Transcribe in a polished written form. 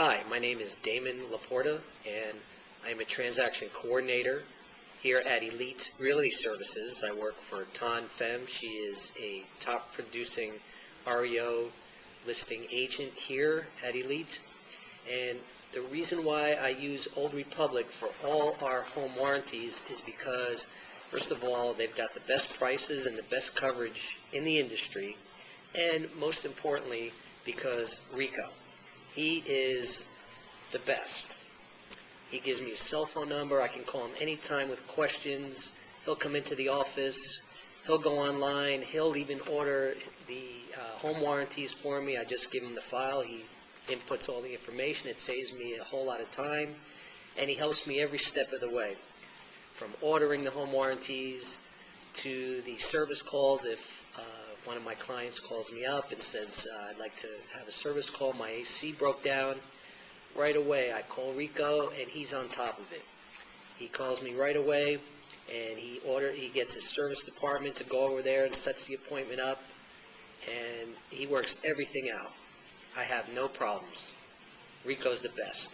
Hi, my name is Damon Laporta, and I am a transaction coordinator here at Elite Realty Services. I work for Tan Pham. She is a top producing REO listing agent here at Elite. And the reason why I use Old Republic for all our home warranties is because, first of all, they've got the best prices and the best coverage in the industry, and most importantly, because Rico. He is the best. He gives me his cell phone number. I can call him anytime with questions. He'll come into the office. He'll go online. He'll even order the home warranties for me. I just give him the file. He inputs all the information. It saves me a whole lot of time. And he helps me every step of the way, from ordering the home warranties to the service calls. If one of my clients calls me up and says, I'd like to have a service call, my AC broke down, right away I call Rico and he's on top of it. He calls me right away and he gets his service department to go over there and sets the appointment up, and he works everything out. I have no problems. Rico's the best.